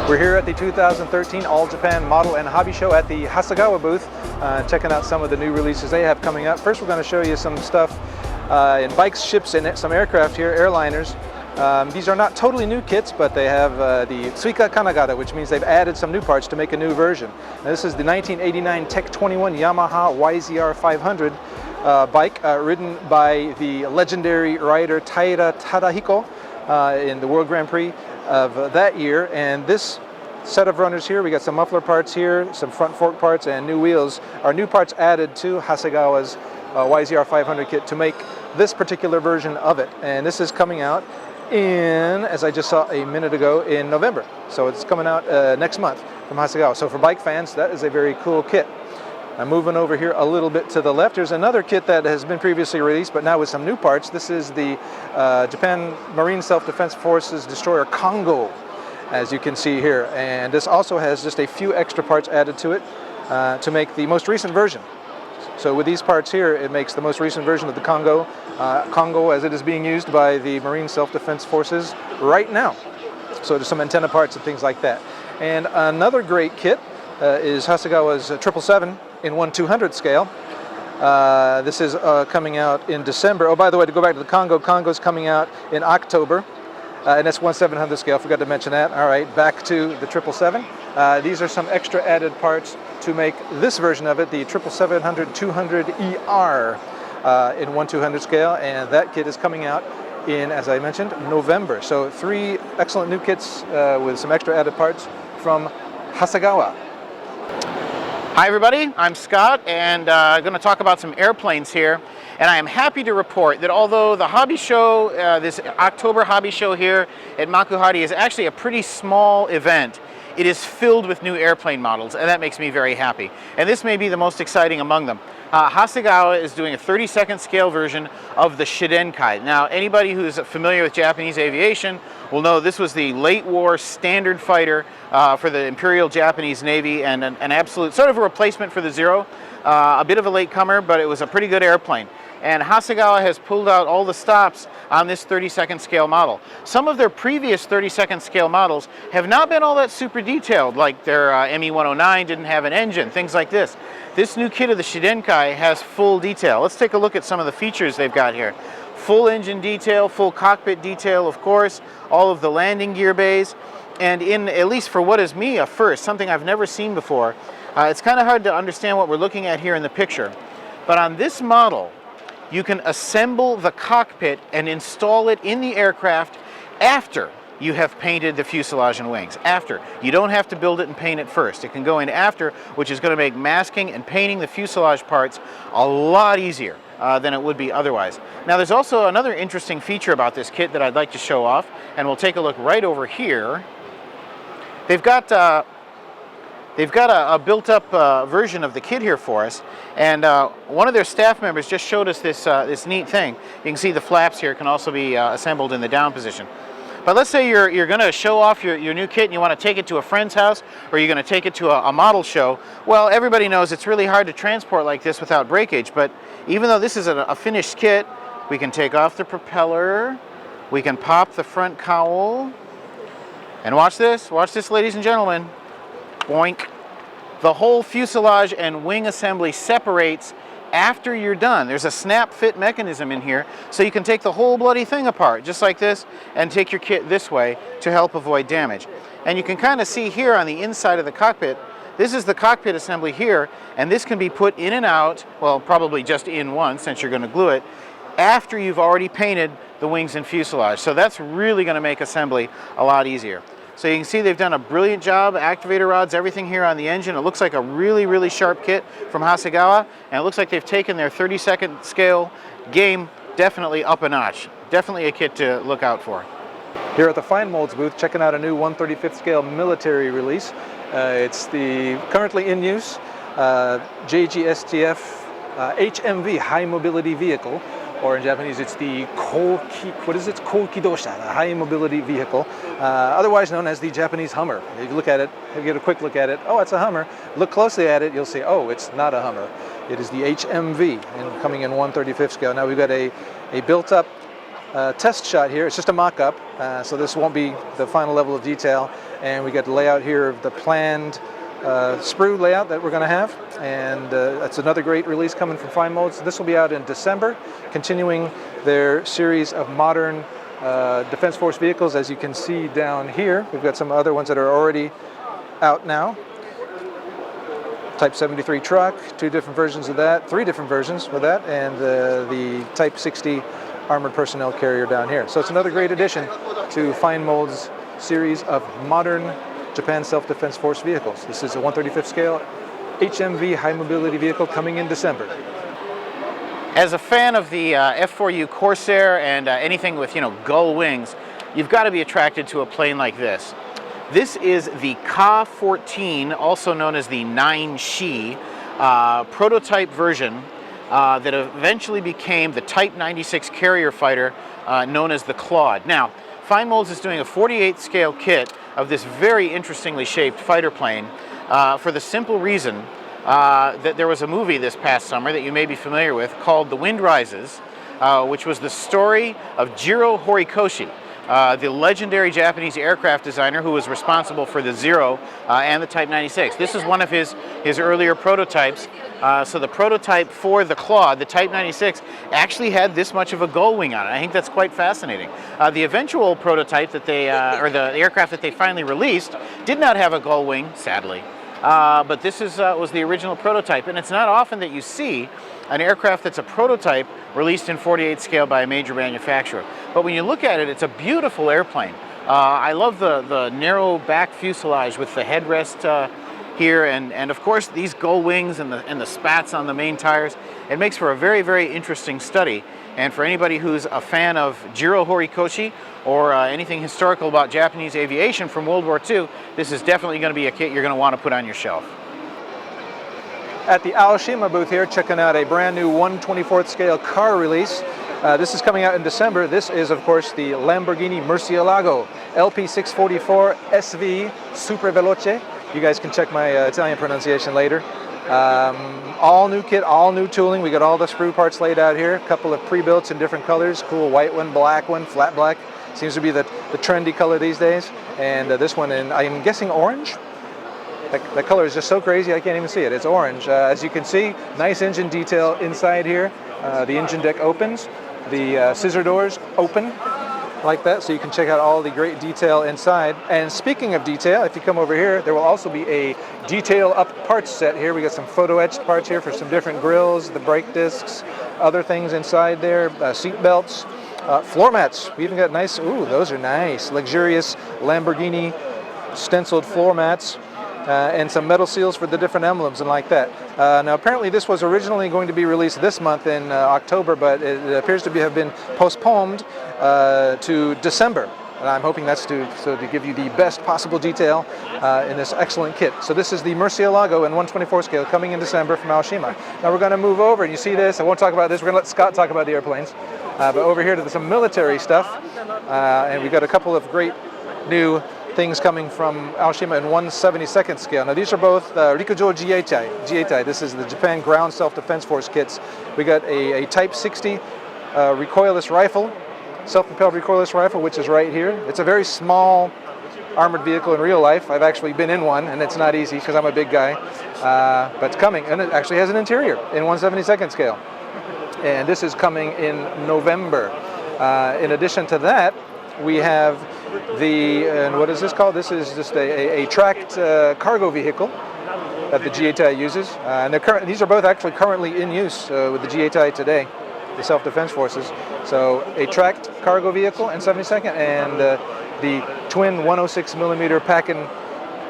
We're here at the 2013 All Japan Model and Hobby Show at the Hasegawa booth, checking out some of the new releases they have coming up. First, we're going to show you some stuff in bikes, ships, and some aircraft here, airliners. These are not totally new kits, but they have the Tsuika Kanagata, which means they've added some new parts to make a new version. Now, this is the 1989 Tech 21 Yamaha YZR 500 bike, ridden by the legendary rider Taira Tadahiko in the World Grand Prix of that year. And this set of runners here, we got some muffler parts here, some front fork parts, and new wheels are new parts added to Hasegawa's YZR 500 kit to make this particular version of it. And this is coming out in, as I just saw a minute ago, in November. So it's coming out next month from Hasegawa. So for bike fans, that is a very cool kit. I'm moving over here a little bit to the left. There's another kit that has been previously released, but now with some new parts. This is the Japan Marine Self-Defense Forces destroyer Kongo, as you can see here. And this also has just a few extra parts added to it to make the most recent version. So with these parts here, it makes the most recent version of the Kongo, Kongo as it is being used by the Marine Self-Defense Forces right now. So there's some antenna parts and things like that. And another great kit is Hasegawa's 777 in 1/200 scale. This is coming out in December. Oh, by the way, to go back to the Kongo, Kongo's coming out in October, and that's 1/700 scale. Forgot to mention that. All right, back to the 777. These are some extra added parts to make this version of it, the 777-200ER in 1/200 scale, and that kit is coming out in, as I mentioned, November. So 3 excellent new kits with some extra added parts from Hasegawa. Hi everybody, I'm Scott, and I'm going to talk about some airplanes here. And I am happy to report that although the hobby show, this October hobby show here at Makuhari is actually a pretty small event, it is filled with new airplane models, and that makes me very happy. And this may be the most exciting among them. Hasegawa is doing a 32nd scale version of the Shiden Kai. Now, anybody who's familiar with Japanese aviation will know this was the late war standard fighter for the Imperial Japanese Navy, and an absolute sort of a replacement for the Zero. A bit of a latecomer, but it was a pretty good airplane. And Hasegawa has pulled out all the stops on this 32nd scale model. Some of their previous 32nd scale models have not been all that super detailed, like their ME-109 didn't have an engine, things like this. This new kit of the Shiden Kai has full detail. Let's take a look at some of the features they've got here. Full engine detail, full cockpit detail, of course, all of the landing gear bays, and in, at least for what is me, a first, something I've never seen before. It's kind of hard to understand what we're looking at here in the picture, but on this model, you can assemble the cockpit and install it in the aircraft after you have painted the fuselage and wings. After. You don't have to build it and paint it first. It can go in after, which is going to make masking and painting the fuselage parts a lot easier than it would be otherwise. Now, there's also another interesting feature about this kit that I'd like to show off, and we'll take a look right over here. They've got a built-up version of the kit here for us, and one of their staff members just showed us this neat thing. You can see the flaps here can also be assembled in the down position. But let's say you're going to show off your new kit and you want to take it to a friend's house, or you're going to take it to a model show. Well, everybody knows it's really hard to transport like this without breakage, but even though this is a finished kit, we can take off the propeller, we can pop the front cowl, and watch this, ladies and gentlemen. Boink. The whole fuselage and wing assembly separates after you're done. There's a snap fit mechanism in here, so you can take the whole bloody thing apart, just like this, and take your kit this way to help avoid damage. And you can kind of see here on the inside of the cockpit, this is the cockpit assembly here, and this can be put in and out, well, probably just in once since you're going to glue it, after you've already painted the wings and fuselage. So that's really going to make assembly a lot easier. So you can see they've done a brilliant job, activator rods, everything here on the engine. It looks like a really, really sharp kit from Hasegawa, and it looks like they've taken their 32nd scale game definitely up a notch. Definitely a kit to look out for. Here at the Fine Molds booth, checking out a new 1/35th scale military release. It's the currently in use JGSTF HMV, High Mobility Vehicle. Or in Japanese, it's the Koukidosha, the High Mobility Vehicle, otherwise known as the Japanese Hummer. If you look at it, if you get a quick look at it, oh, it's a Hummer. Look closely at it, you'll see, oh, it's not a Hummer. It is the HMV, and coming in 1/35th scale. Now we've got a built-up test shot here. It's just a mock-up, so this won't be the final level of detail. And we got the layout here of the planned sprue layout that we're going to have, and that's another great release coming from Fine Molds. This will be out in December, continuing their series of modern Defense Force vehicles. As you can see down here, we've got some other ones that are already out now. Type 73 truck, 2 different versions of that, 3 different versions with that, and the Type 60 armored personnel carrier down here. So it's another great addition to Fine Molds series of modern Japan Self-Defense Force vehicles. This is a 1/35th scale HMV high mobility vehicle coming in December. As a fan of the F4U Corsair and anything with, gull wings, you've got to be attracted to a plane like this. This is the Ka-14, also known as the 9Shi, prototype version that eventually became the Type 96 carrier fighter known as the Claude. Now, Fine Molds is doing a 48 scale kit of this very interestingly shaped fighter plane for the simple reason that there was a movie this past summer that you may be familiar with called The Wind Rises, which was the story of Jiro Horikoshi, the legendary Japanese aircraft designer who was responsible for the Zero and the Type 96. This is one of his earlier prototypes. So the prototype for the Claude, the Type 96, actually had this much of a gull wing on it. I think that's quite fascinating. The eventual prototype that they, or the aircraft that they finally released, did not have a gull wing, sadly. But this was the original prototype, and it's not often that you see an aircraft that's a prototype released in 48 scale by a major manufacturer. But when you look at it, it's a beautiful airplane. I love the narrow back fuselage with the headrest here, and of course these gull wings and the spats on the main tires. It makes for a very, very interesting study. And for anybody who's a fan of Jiro Horikoshi or anything historical about Japanese aviation from World War II, this is definitely going to be a kit you're going to want to put on your shelf. At the Aoshima booth here, checking out a brand new 1/24th scale car release. This is coming out in December. This is, of course, the Lamborghini Murcielago LP644 SV Super Veloce. You guys can check my Italian pronunciation later. All new kit, all new tooling. We got all the sprue parts laid out here. A couple of pre-builts in different colors. Cool white one, black one, flat black. Seems to be the trendy color these days. And this one in, I'm guessing, orange. That color is just so crazy I can't even see it. It's orange. As you can see, nice engine detail inside here. The engine deck opens. The scissor doors open like that, so you can check out all the great detail inside. And speaking of detail, if you come over here, there will also be a detail up parts set here. We got some photo etched parts here for some different grills, the brake discs, other things inside there, seat belts, floor mats. We even got nice, ooh, those are nice, luxurious Lamborghini stenciled floor mats. And some metal seals for the different emblems and like that. Now apparently this was originally going to be released this month in October, but it appears to have been postponed to December. And I'm hoping that's to give you the best possible detail in this excellent kit. So this is the Murcielago in 1/24 scale coming in December from Aoshima. Now we're going to move over, and you see this, I won't talk about this, we're going to let Scott talk about the airplanes. But over here to some military stuff, and we've got a couple of great new things coming from Aoshima in 1/72nd scale. Now these are both Rikujo Jieitai. This is the Japan Ground Self-Defense Force kits. We got a Type 60 recoilless rifle, self-propelled recoilless rifle, which is right here. It's a very small armored vehicle in real life. I've actually been in one, and it's not easy because I'm a big guy. But it's coming, and it actually has an interior in 1/72nd scale. And this is coming in November. In addition to that, we have and what is this called? This is just a tracked cargo vehicle that the Jieitai uses. And these are both actually currently in use with the Jieitai today, the Self-Defense Forces. So a tracked cargo vehicle in 72nd, and the twin 106 millimeter Packen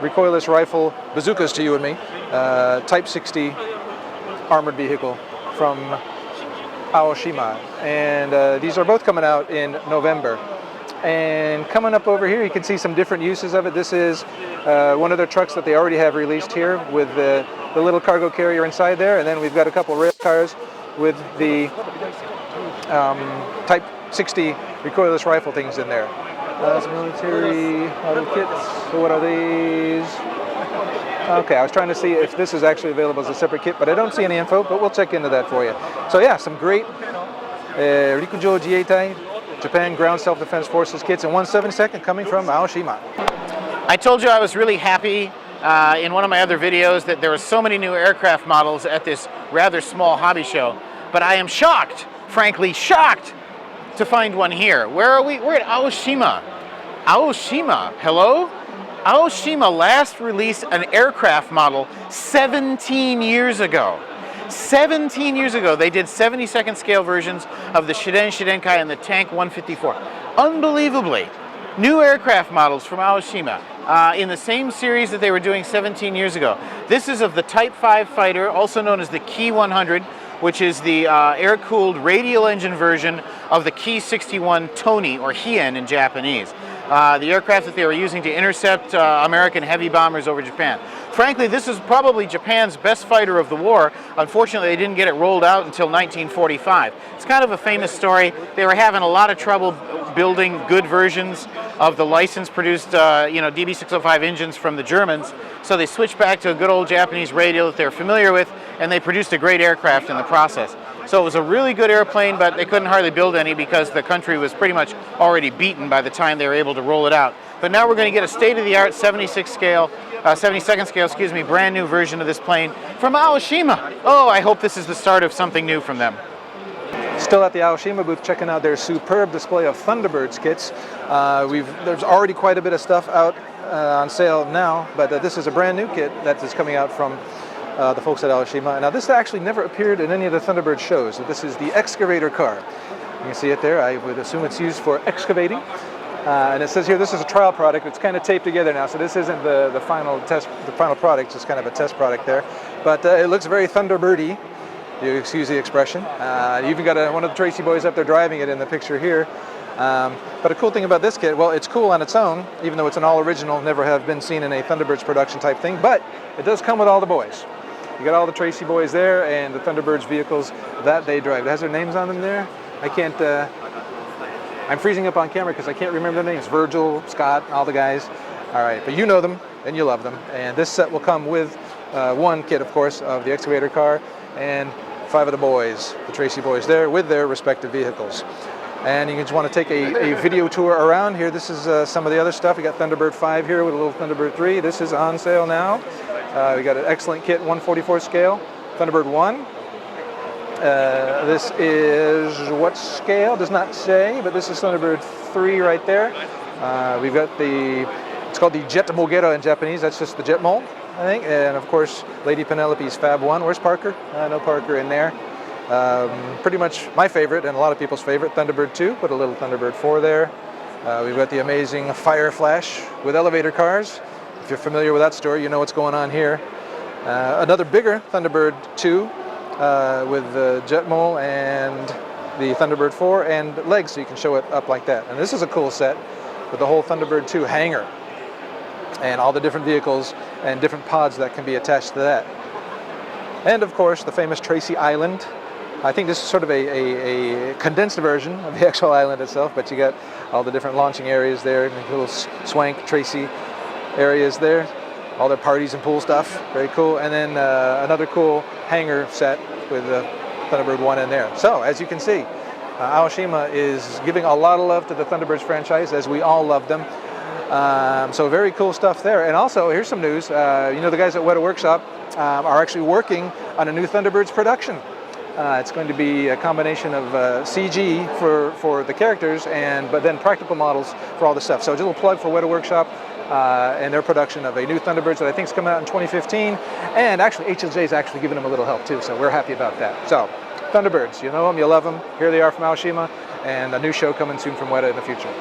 recoilless rifle, bazookas to you and me, Type 60 armored vehicle from Aoshima. And these are both coming out in November. And coming up over here, you can see some different uses of it. This is one of their trucks that they already have released here with the little cargo carrier inside there. And then we've got a couple rail cars with the Type 60 recoilless rifle things in there. Some military auto kits. So what are these? Okay, I was trying to see if this is actually available as a separate kit, but I don't see any info, but we'll check into that for you. So yeah, some great Rikujo Jieitai Japan Ground Self-Defense Forces kits, and 1/72 coming from Aoshima. I told you I was really happy in one of my other videos that there were so many new aircraft models at this rather small hobby show, but I am shocked, frankly shocked, to find one here. Where are we? We're at Aoshima. Aoshima, hello? Aoshima last released an aircraft model 17 years ago. 17 years ago, they did 72nd scale versions of the Shiden Kai and the Tank 154. Unbelievably, new aircraft models from Aoshima in the same series that they were doing 17 years ago. This is of the Type 5 fighter, also known as the Ki 100, which is the air-cooled radial engine version of the Ki 61 Tony, or Hien in Japanese. The aircraft that they were using to intercept American heavy bombers over Japan. Frankly, this is probably Japan's best fighter of the war. Unfortunately, they didn't get it rolled out until 1945. It's kind of a famous story. They were having a lot of trouble building good versions of the license-produced, DB605 engines from the Germans, so they switched back to a good old Japanese radial that they're familiar with, and they produced a great aircraft in the process. So it was a really good airplane, but they couldn't hardly build any because the country was pretty much already beaten by the time they were able to roll it out. But now we're going to get a state-of-the-art 72nd scale, brand new version of this plane from Aoshima. Oh, I hope this is the start of something new from them. Still at the Aoshima booth, checking out their superb display of Thunderbirds kits. There's already quite a bit of stuff out on sale now, but this is a brand new kit that is coming out from the folks at Aoshima. Now, this actually never appeared in any of the Thunderbird shows. This is the excavator car. You can see it there. I would assume it's used for excavating. And it says here this is a trial product. It's kind of taped together now, so this isn't the final test, the final product. It's kind of a test product there. But it looks very Thunderbirdy. You excuse the expression. You even got one of the Tracy boys up there driving it in the picture here. But a cool thing about this kit, well, it's cool on its own, even though it's an all original, never have been seen in a Thunderbirds production type thing. But it does come with all the boys. You got all the Tracy boys there and the Thunderbirds vehicles that they drive. It has their names on them there. I can't, I'm freezing up on camera because I can't remember their names. Virgil, Scott, all the guys. All right, but you know them and you love them. And this set will come with one kit, of course, of the excavator car and 5 of the boys, the Tracy boys there with their respective vehicles. And you just want to take a video tour around here. This is some of the other stuff. We got Thunderbird 5 here with a little Thunderbird 3. This is on sale now. We got an excellent kit, 1/44 scale. Thunderbird 1. This is what scale? Does not say, but this is Thunderbird 3 right there. We've got it's called the Jet Mogera in Japanese. That's just the jet mold, I think. And of course, Lady Penelope's Fab 1. Where's Parker? No Parker in there. Pretty much my favorite and a lot of people's favorite, Thunderbird 2. Put a little Thunderbird 4 there. We've got the amazing Fire Flash with elevator cars. If you're familiar with that story, you know what's going on here. Another bigger Thunderbird 2 with the jet mole and the Thunderbird 4 and legs, so you can show it up like that. And this is a cool set with the whole Thunderbird 2 hangar and all the different vehicles and different pods that can be attached to that. And of course, the famous Tracy Island. I think this is sort of a condensed version of the actual island itself, but you got all the different launching areas there, and the little swank Tracy areas there, all their parties and pool stuff, very cool. And then another cool hangar set with the Thunderbird 1 in there. So as you can see, Aoshima is giving a lot of love to the Thunderbirds franchise, as we all love them. So very cool stuff there. And also, here's some news. The guys at Weta Workshop are actually working on a new Thunderbirds production. It's going to be a combination of CG for the characters, but then practical models for all the stuff. So just a little plug for Weta Workshop and their production of a new Thunderbirds that I think is coming out in 2015. And actually, HLJ is actually giving them a little help too, so we're happy about that. So Thunderbirds, you know them, you love them. Here they are from Aoshima, and a new show coming soon from Weta in the future.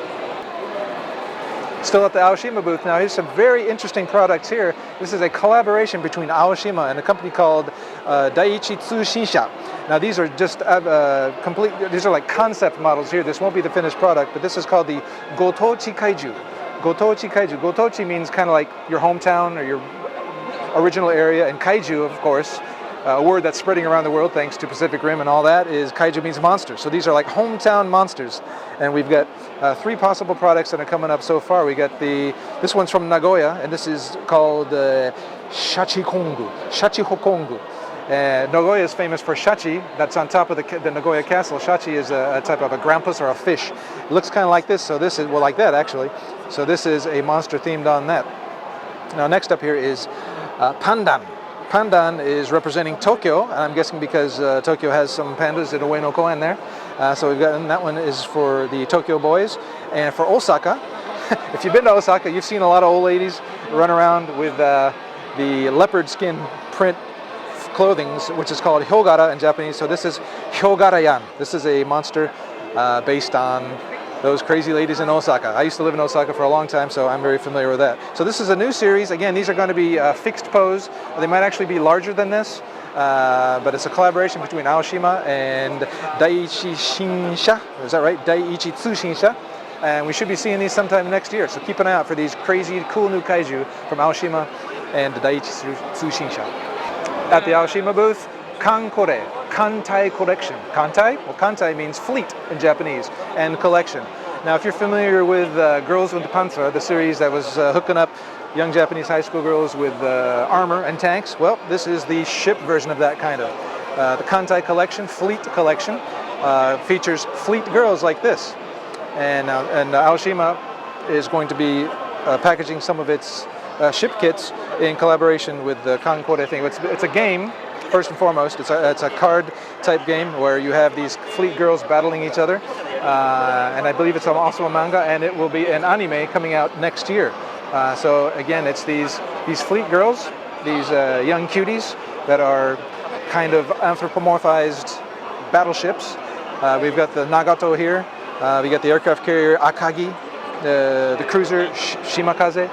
Still at the Aoshima booth now, here's some very interesting products here. This is a collaboration between Aoshima and a company called Daiichi Tsushinsha. Now these are just these are like concept models here. This won't be the finished product, but this is called the Gotochi Kaiju. Gotochi Kaiju. Gotochi means kind of like your hometown or your original area, and Kaiju, of course, a word that's spreading around the world thanks to Pacific Rim and all that, is Kaiju means monster. So these are like hometown monsters. And we've got 3 possible products that are coming up so far. We got this one's from Nagoya, and this is called Shachihokongu. Nagoya is famous for shachi. That's on top of the Nagoya castle. Shachi is a type of a grampus or a fish. It looks kind of like this, so this is, well, like that actually. So this is a monster themed on that. Now next up here is Pandan. Pandan is representing Tokyo, and I'm guessing because Tokyo has some pandas in Ueno Koen there. So we've got, and that one is for the Tokyo boys. And for Osaka, if you've been to Osaka, you've seen a lot of old ladies run around with the leopard skin print clothing, which is called Hyogara in Japanese. So this is Hyogara-yan. This is a monster based on those crazy ladies in Osaka. I used to live in Osaka for a long time, so I'm very familiar with that. So this is a new series. Again, these are going to be fixed pose. They might actually be larger than this, but it's a collaboration between Aoshima and Daiichi Shinsha. Is that right? Daiichi Tsushinsha. And we should be seeing these sometime next year. So keep an eye out for these crazy, cool new kaiju from Aoshima and Daiichi Tsushinsha. At the Aoshima booth, Kankore, Kantai collection. Kantai? Well, Kantai means fleet in Japanese, and collection. Now, if you're familiar with Girls with the Panzer, the series that was hooking up young Japanese high school girls with armor and tanks, well, this is the ship version of that kind of. The Kantai collection, fleet collection, features fleet girls like this. And Aoshima is going to be packaging some of its ship kits in collaboration with the Kankore thing. It's a game. First and foremost, it's a card type game where you have these fleet girls battling each other, and I believe it's also a manga, and it will be an anime coming out next year. So again, it's these fleet girls, these young cuties that are kind of anthropomorphized battleships. We've got the Nagato here, we got the aircraft carrier Akagi, the cruiser Shimakaze.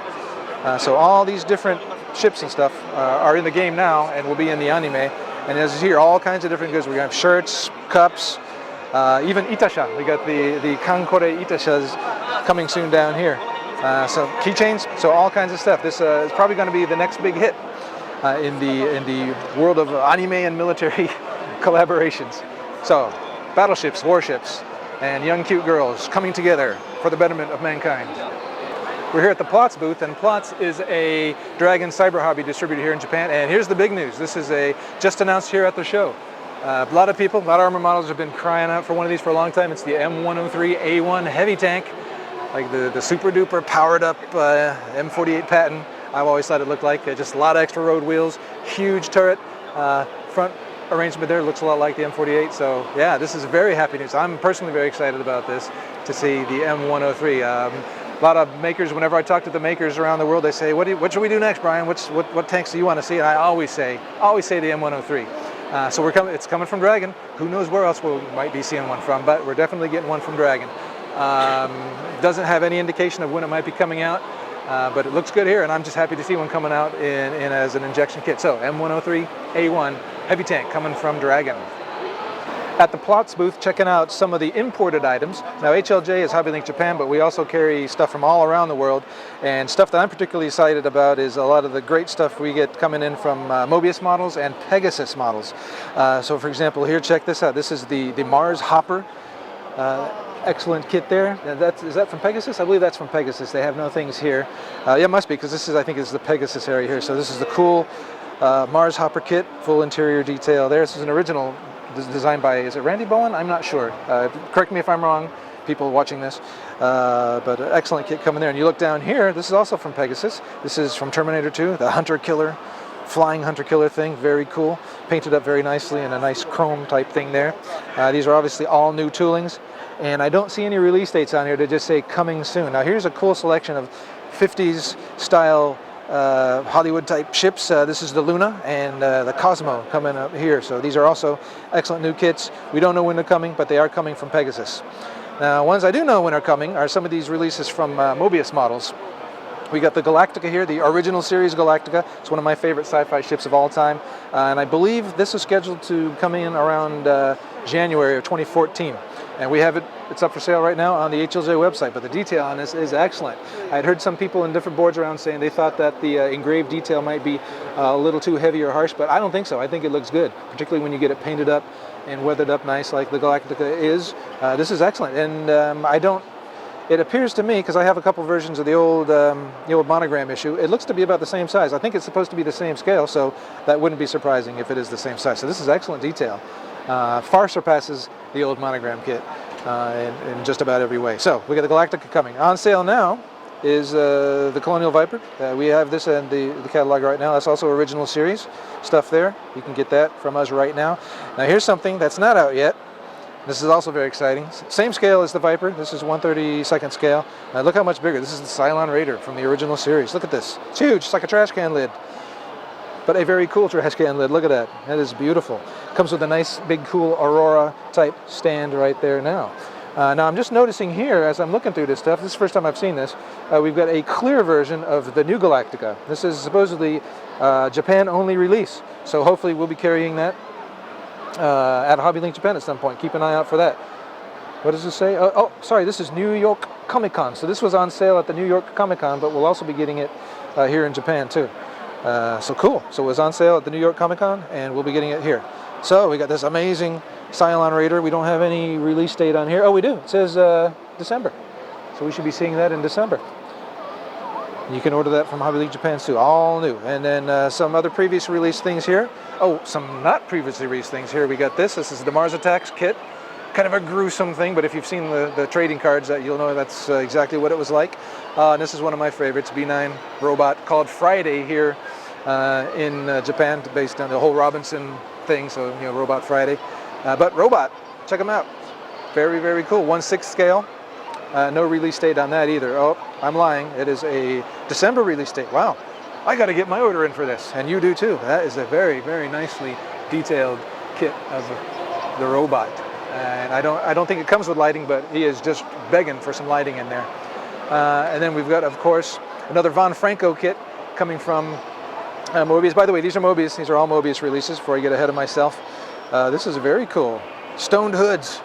So all these different ships and stuff are in the game now and will be in the anime. And as you hear, all kinds of different goods. We have shirts, cups, even itasha. We got the Kankore itashas coming soon down here. So keychains, so all kinds of stuff. This is probably going to be the next big hit in the world of anime and military collaborations. So battleships, warships, and young cute girls coming together for the betterment of mankind. We're here at the Platz booth, and Platz is a Dragon cyber hobby distributor here in Japan. And here's the big news. This is just announced here at the show. A lot of people, a lot of armor models have been crying out for one of these for a long time. It's the M103A1 heavy tank, like the super duper powered up M48 Patton. I've always thought it looked like. Just a lot of extra road wheels, huge turret, front arrangement there looks a lot like the M48. So yeah, this is very happy news. I'm personally very excited about this, to see the M103. A lot of makers, whenever I talk to the makers around the world, they say, what should we do next, Brian? What tanks do you want to see? And I always say the M103. So it's coming from Dragon. Who knows where else we might be seeing one from, but we're definitely getting one from Dragon. Doesn't have any indication of when it might be coming out, but it looks good here, and I'm just happy to see one coming out in as an injection kit. So M103A1 heavy tank coming from Dragon. At the Platz booth, checking out some of the imported items. Now HLJ is HobbyLink Japan, but we also carry stuff from all around the world. And stuff that I'm particularly excited about is a lot of the great stuff we get coming in from Mobius models and Pegasus models. So for example, here, check this out. This is the Mars Hopper. Excellent kit there. Is that from Pegasus? I believe that's from Pegasus. They have no things here. Yeah, it must be, because I think this is the Pegasus area here. So this is the cool Mars Hopper kit, full interior detail there. This is an original designed by, is it Randy Bowen? I'm not sure. Correct me if I'm wrong, people watching this. But an excellent kit coming there. And you look down here, this is also from Pegasus. This is from Terminator 2, the Hunter Killer, flying Hunter Killer thing. Very cool. Painted up very nicely in a nice chrome type thing there. These are obviously all new toolings. And I don't see any release dates on here to just say coming soon. Now here's a cool selection of 50s style Hollywood type ships. This is the Luna and the Cosmo coming up here. So these are also excellent new kits. We don't know when they're coming, but they are coming from Pegasus. Now, ones I do know when are coming are some of these releases from Mobius models. We got the Galactica here, the original series Galactica. It's one of my favorite sci-fi ships of all time. And I believe this is scheduled to come in around January of 2014. And we have it's up for sale right now on the HLJ website, but the detail on this is excellent. I had heard some people in different boards around saying they thought that the engraved detail might be a little too heavy or harsh, but I don't think so. I think it looks good, particularly when you get it painted up and weathered up nice like the Galactica is. This is excellent, and I don't It appears to me, because I have a couple versions of the old monogram issue, it looks to be about the same size. I think it's supposed to be the same scale, so that wouldn't be surprising if it is the same size. So this is excellent detail. Far surpasses the old monogram kit in just about every way. So we got the Galactica coming. On sale now is the Colonial Viper. We have this in the catalog right now. That's also original series stuff there. You can get that from us right now. Now here's something that's not out yet. This is also very exciting. Same scale as the Viper. This is 1/32 scale. Look how much bigger. This is the Cylon Raider from the original series. Look at this. It's huge. It's like a trash can lid. But a very cool trash can lid. Look at that. That is beautiful. Comes with a nice, big, cool Aurora type stand right there now. Now I'm just noticing here, as I'm looking through this stuff, this is the first time I've seen this, we've got a clear version of the new Galactica. This is supposedly Japan-only release. So hopefully we'll be carrying that at HobbyLink Japan at some point. Keep an eye out for that. What does this say? Oh, sorry, this is New York Comic Con. So this was on sale at the New York Comic Con, but we'll also be getting it here in Japan too. So cool. So it was on sale at the New York Comic Con, and we'll be getting it here. So we got this amazing Cylon Raider. We don't have any release date on here. Oh, we do. It says December. So we should be seeing that in December. You can order that from HobbyLink Japan too, all new. And then some other previous release things here. Oh, some not previously released things here. We got this. This is the Mars Attacks kit. Kind of a gruesome thing, but if you've seen the trading cards, you'll know that's exactly what it was like. And this is one of my favorites, B9 robot called Friday here in Japan, based on the whole Robinson thing. So, you know, Robot Friday. But Robot, check them out. Very, very cool. 1/6 scale. No release date on that either. Oh, I'm lying. It is a December release date. Wow. I got to get my order in for this, and you do too. That is a very, very nicely detailed kit of the robot. And I don't think it comes with lighting, but he is just begging for some lighting in there. And then we've got, of course, another Von Franco kit coming from Mobius. By the way, these are Mobius. These are all Mobius releases before I get ahead of myself. This is very cool. Stoned hoods.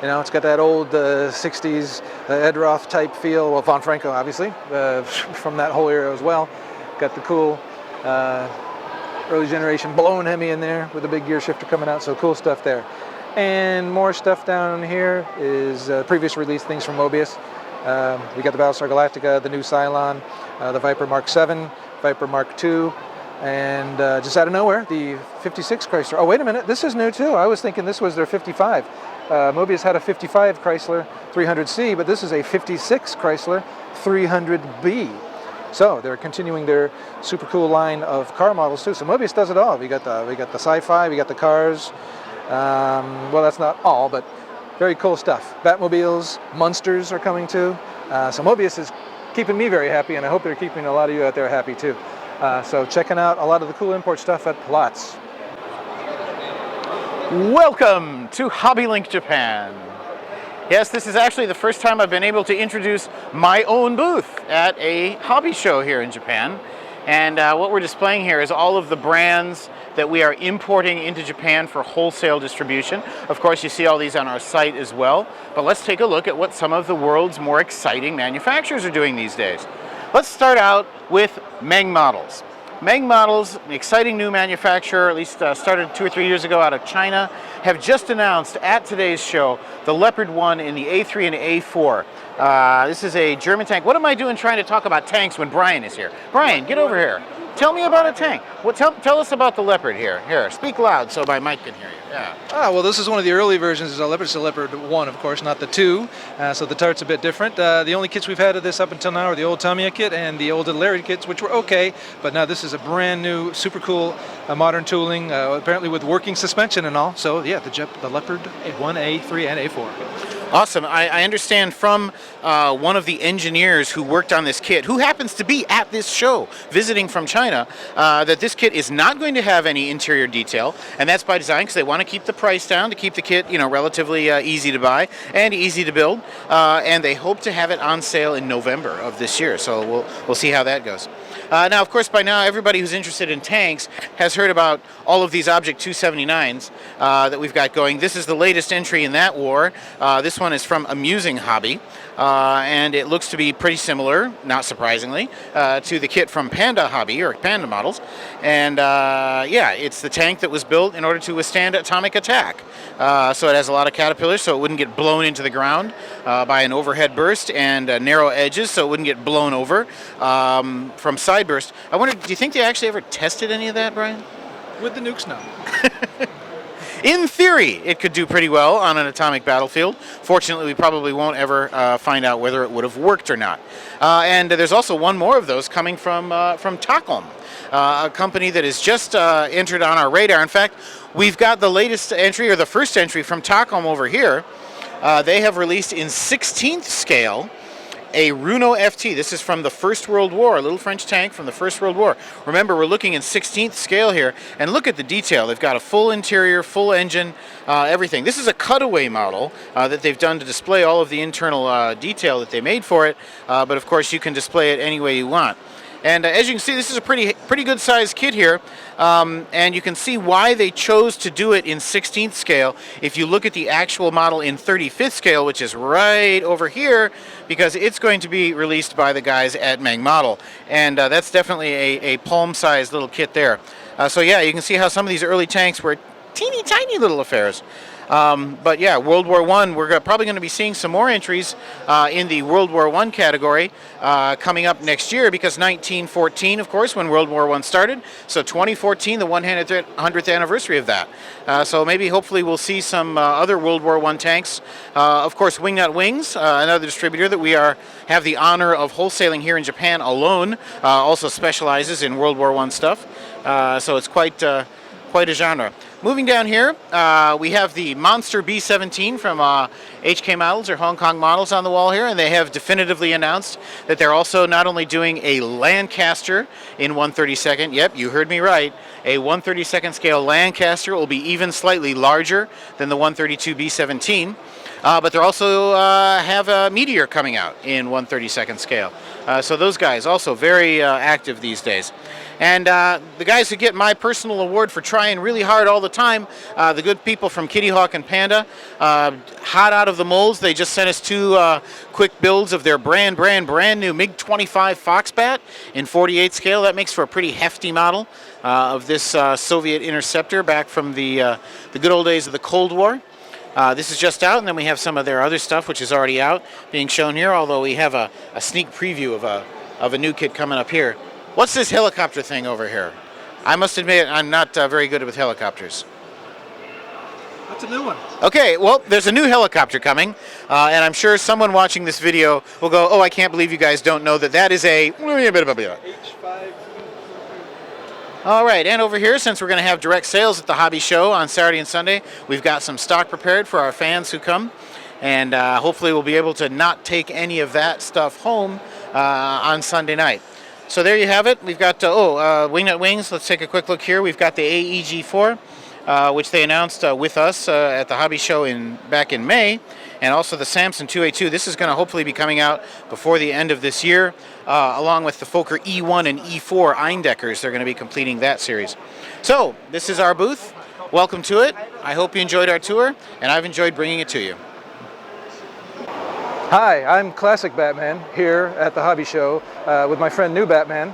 You know, it's got that old 60s Ed Roth type feel. Well, Von Franco, obviously, from that whole era as well. Got the cool early generation blown Hemi in there with the big gear shifter coming out. So cool stuff there. And more stuff down here is previous release things from Mobius. We got the Battlestar Galactica, the new Cylon, the Viper Mark 7, Viper Mark 2, and just out of nowhere, the 56 Chrysler. Oh, wait a minute, this is new too. I was thinking this was their 55. Mobius had a 55 Chrysler 300C, but this is a 56 Chrysler 300B. So they're continuing their super cool line of car models too. So Mobius does it all. We got the Sci-Fi, we got the cars. Well, that's not all, but very cool stuff. Batmobiles, Munsters are coming too. So Mobius is keeping me very happy, and I hope they're keeping a lot of you out there happy too. So checking out a lot of the cool import stuff at Platz. Welcome to HobbyLink Japan. Yes, this is actually the first time I've been able to introduce my own booth at a hobby show here in Japan. And what we're displaying here is all of the brands that we are importing into Japan for wholesale distribution. Of course, you see all these on our site as well. But let's take a look at what some of the world's more exciting manufacturers are doing these days. Let's start out with Meng Models. Meng Models, an exciting new manufacturer, at least started 2 or 3 years ago out of China, have just announced at today's show the Leopard 1 in the A3 and A4. This is a German tank. What am I doing trying to talk about tanks when Brian is here? Brian, get over here. Tell me about a tank. Well, tell us about the Leopard here. Here, speak loud so my mic can hear you. Yeah. Well, this is one of the early versions of the Leopard. It's the Leopard 1, of course, not the 2. So the tart's a bit different. The only kits we've had of this up until now are the old Tamiya kit and the old Larry kits, which were okay. But now this is a brand new, super cool, modern tooling, apparently with working suspension and all. So yeah, the Leopard 1, A3, and A4. Awesome. I understand from one of the engineers who worked on this kit, who happens to be at this show visiting from China, that this kit is not going to have any interior detail, and that's by design because they want to keep the price down to keep the kit, you know, relatively easy to buy and easy to build, and they hope to have it on sale in November of this year. So we'll see how that goes. Now, of course, by now, everybody who's interested in tanks has heard about all of these Object 279s that we've got going. This is the latest entry in that war. This one is from Amusing Hobby, and it looks to be pretty similar, not surprisingly, to the kit from Panda Hobby, or Panda Models. And yeah, it's the tank that was built in order to withstand atomic attack. So it has a lot of caterpillars, so it wouldn't get blown into the ground by an overhead burst, and narrow edges, so it wouldn't get blown over from side burst. I wonder, do you think they actually ever tested any of that, Brian? With the nukes now. In theory, it could do pretty well on an atomic battlefield. Fortunately, we probably won't ever find out whether it would have worked or not. And there's also one more of those coming from Takom, a company that is just entered on our radar. In fact, we've got the latest entry, or the first entry from Takom over here. They have released in 16th scale a Runo FT. This is from the First World War, a little French tank from the First World War. Remember, we're looking in 16th scale here, and look at the detail. They've got a full interior, full engine, everything. This is a cutaway model that they've done to display all of the internal detail that they made for it, but of course you can display it any way you want. And as you can see, this is a pretty good sized kit here, and you can see why they chose to do it in 16th scale. If you look at the actual model in 35th scale, which is right over here, because it's going to be released by the guys at Meng Model, and that's definitely a palm-sized little kit there. So yeah, you can see how some of these early tanks were teeny tiny little affairs. But yeah, World War I, we're probably going to be seeing some more entries in the World War I category coming up next year, because 1914, of course, when World War I started, so 2014, the 100th anniversary of that. So maybe, hopefully, we'll see some other World War I tanks. Of course, Wingnut Wings, another distributor that we have the honor of wholesaling here in Japan alone, also specializes in World War I stuff. So it's quite a genre. Moving down here, we have the Monster B-17 from HK Models, or Hong Kong Models, on the wall here, and they have definitively announced that they're also not only doing a Lancaster in 1/32nd, yep, you heard me right, a 1/32nd scale Lancaster will be even slightly larger than the 132 B-17, but they also have a Meteor coming out in 1/32nd scale. So those guys also very active these days. And the guys who get my personal award for trying really hard all the time, the good people from Kitty Hawk and Panda, hot out of the molds, they just sent us two quick builds of their brand new MiG-25 Foxbat in 48 scale. That makes for a pretty hefty model of this Soviet interceptor back from the good old days of the Cold War. This is just out, and then we have some of their other stuff, which is already out, being shown here, although we have a sneak preview of a new kit coming up here. What's this helicopter thing over here? I must admit, I'm not very good with helicopters. That's a new one. Okay, well, there's a new helicopter coming, and I'm sure someone watching this video will go, oh, I can't believe you guys don't know that that is a... H5. All right, and over here, since we're going to have direct sales at the Hobby Show on Saturday and Sunday, we've got some stock prepared for our fans who come, and hopefully we'll be able to not take any of that stuff home on Sunday night. So there you have it. We've got, Wingnut Wings. Let's take a quick look here. We've got the AEG4, which they announced with us at the Hobby Show back in May, and also the Samson 2A2. This is going to hopefully be coming out before the end of this year, along with the Fokker E1 and E4 Eindeckers. They're going to be completing that series. So this is our booth. Welcome to it. I hope you enjoyed our tour, and I've enjoyed bringing it to you. Hi, I'm Classic Batman here at the Hobby Show with my friend New Batman,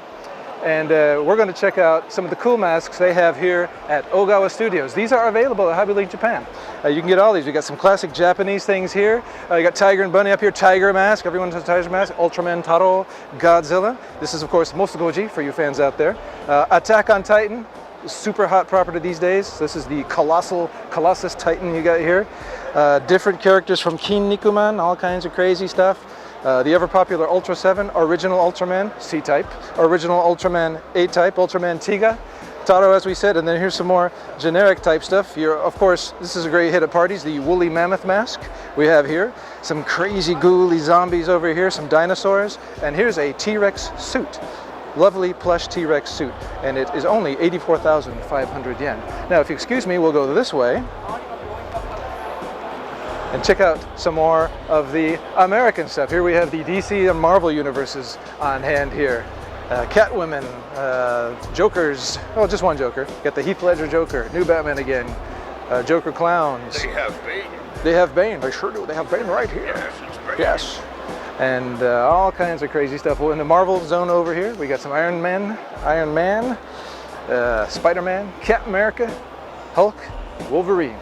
and we're going to check out some of the cool masks they have here at Ogawa Studios. These are available at HobbyLink Japan. You can get all these. We got some classic Japanese things here. You got Tiger and Bunny up here, Tiger mask. Everyone has a Tiger mask. Ultraman Taro, Godzilla. This is, of course, Mosugoji for you fans out there. Attack on Titan, super hot property these days. This is the Colossus Titan you got here. Different characters from Kin Nikuman, all kinds of crazy stuff. The ever popular Ultra 7, Original Ultraman C-Type, Original Ultraman A-Type, Ultraman Tiga, Taro, as we said, and then here's some more generic type stuff. Of course, this is a great hit at parties, the Woolly Mammoth mask we have here. Some crazy ghouly zombies over here, some dinosaurs, and here's a T-Rex suit. Lovely plush T-Rex suit, and it is only 84,500 yen. Now, if you excuse me, we'll go this way and check out some more of the American stuff. Here we have the DC and Marvel universes on hand here. Catwomen, Jokers, oh, just one Joker. Got the Heath Ledger Joker, new Batman again, Joker clowns. They have Bane. They have Bane, they sure do. They have Bane right here. Yes, it's Bane. Yes. And all kinds of crazy stuff. Well, in the Marvel zone over here, we got some Iron Man, Spider-Man, Captain America, Hulk, Wolverine.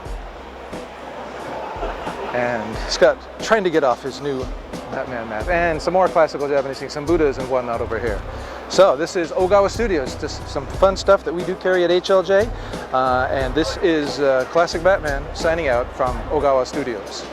And Scott trying to get off his new Batman mask. And some more classical Japanese things, some Buddhas and whatnot over here. So this is Ogawa Studios, just some fun stuff that we do carry at HLJ. And this is Classic Batman signing out from Ogawa Studios.